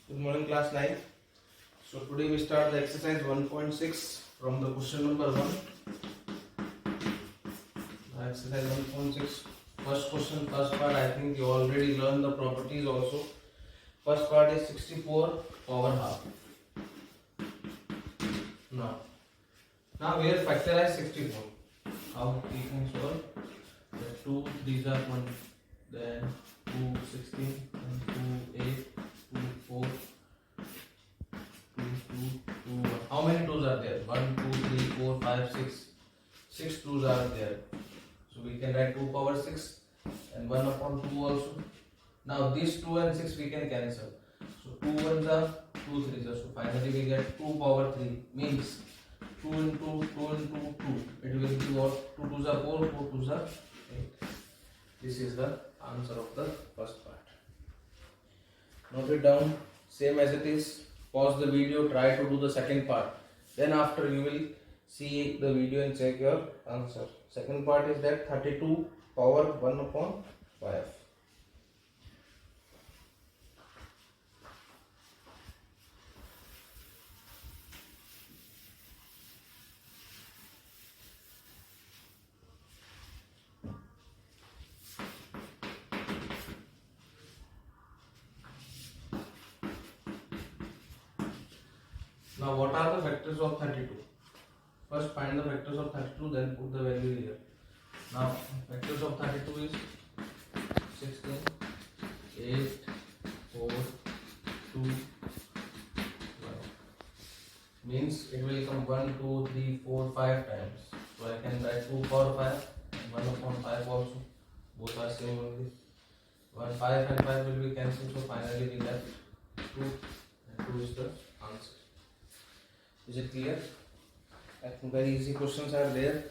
Good morning, class 9. So today we start the exercise 1.6 from the question number 1. Exercise 1.6. First question, first part. I think you already learned the properties also. First part is 64 power half. Now we have factorized 64. How we can solve? The 2 3s are 1, then 2 16, and 2 8, 2 4. 2, 2, 2. How many 2s are there? 1, 2, 3, 4, 5, 6. 6 2s are there. So we can write 2 power 6 and 1 upon 2 also. Now these 2 and 6 we can cancel. So 2 1s are 2 3s are. So finally we get 2 power 3 means 2 into 2 into 2. It will be what? 2 2s are 4, 4 2s are 8. This is the answer of the first part. Note it down, same as it is. Pause the video, try to do the second part. Then after you will see the video and check your answer. Second part is that 32 power 1 upon 5. Now what are the factors of 32? First find the factors of 32, then put the value here. Now factors of 32 is 16, 8, 4, 2, 1. Means it will come 1, 2, 3, 4, 5 times. So I can write 2 power 5 and 1 upon 5 also. Both are same only. 1 5 and 5 will be cancelled. So finally we left 2 and 2 is the answer. Is it clear? I think very easy questions are there.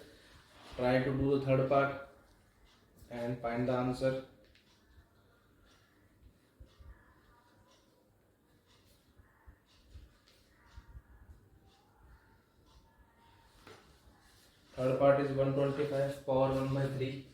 Try to do the third part and find the answer. Third part is 125 power 1 by 3.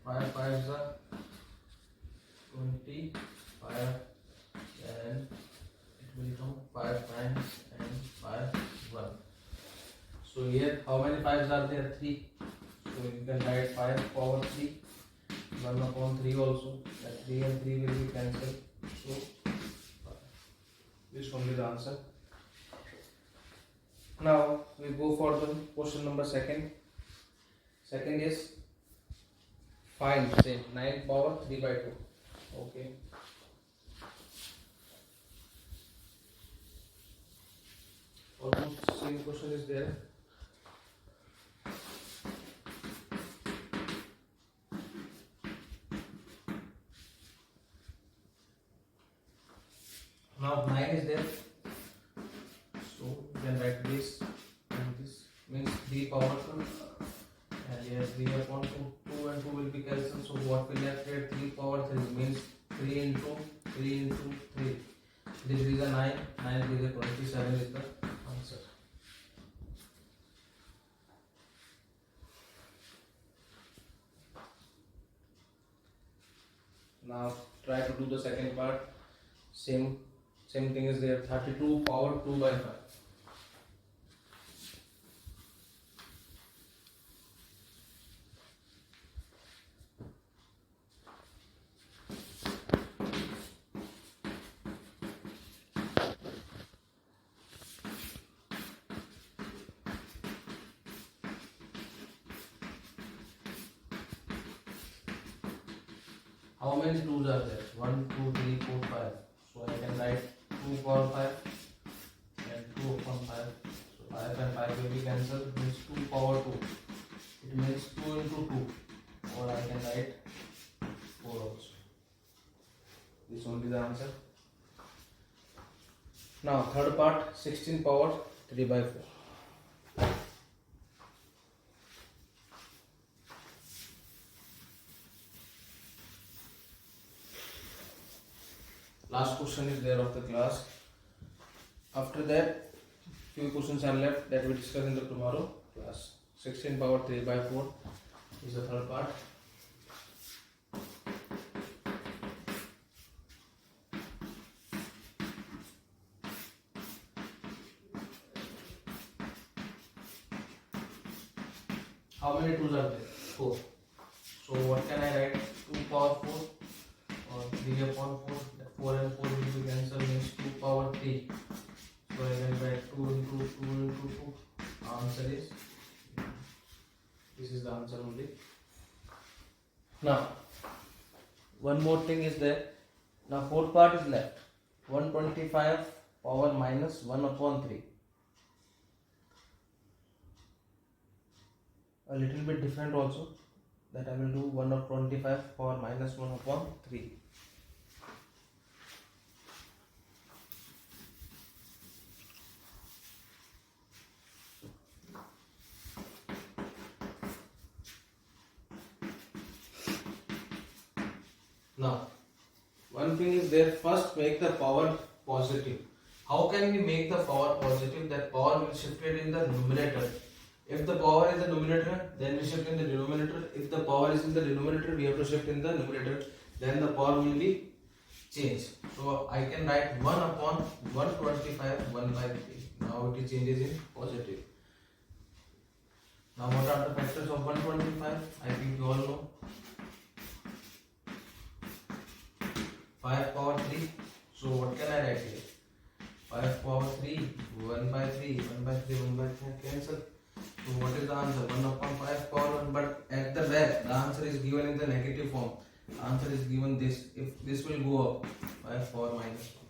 Five fives are 20, 5, and it will come 5 times and 5 1. So here how many 5s are there? 3. So you can write 5 power 3, 1 upon 3 also. That 3 and 3 will be cancelled. So this only the answer. Now we go for the question number second. Second is find say 9 power 3 by 2. Okay. Almost same question is there. Now 9 is there. So you can write this and this means 3 power 2. And here 3 upon 2, 2 and 2 will be cancelled. So what will left here? 3 power 3 means 3 into 3 into 3. 3 3 is a 9, 9 3 is a 27 is the answer. Now try to do the second part. Same thing is there. 32 power 2 by 5. How many 2s are there? 1, 2, 3, 4, 5. So I can write 2 power 5 and 2 upon 5. So 5 and 5 will be cancelled. Means 2 power 2. It means 2 into 2. Or I can write 4 also. This only the answer. Now third part 16 power 3 by 4. last question is there of the class. After that, few questions are left that we discuss in the tomorrow class. 16 power 3 by 4 is the third part. How many 2s are there? 4. So what can I write? 2 power 4 or 3 upon 4. That 4 and 4 will be cancelled, means 2 power 3. So I can write 2 into 2 into 2. Answer is, this is the answer only. Now one more thing is there. Now fourth part is left. 125 power minus 1 upon 3. A little bit different also, that I will do 1 of 25 power minus 1 upon 3. Now one thing is there, first make the power positive. How can we make the power positive? That power will shift it in the numerator. If the power is the numerator, then we shift in the denominator. If the power is in the denominator, we have to shift in the numerator. Then the power will be changed. So I can write 1 upon 125 1 by 3. Now it changes in positive. Now what are the factors of 125? I think you all know. 5 power 3. So what can I write here? 5 power 3, 1 by 3, 1 by 3, 1 by 3, cancel. So what is the answer? 1 upon 5 power 1, but at the back the answer is given in the negative form. The answer is given this. If this will go up, 5 power minus 1.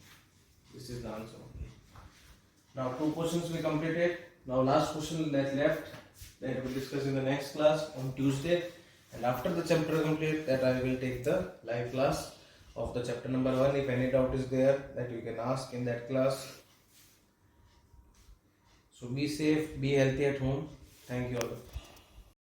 This is the answer. Now 2 questions we completed. Now last question that left, that we will discuss in the next class on Tuesday. And after the chapter complete, that I will take the live class of the chapter number 1. If any doubt is there, that you can ask in that class. So be safe, be healthy at home. Thank you all.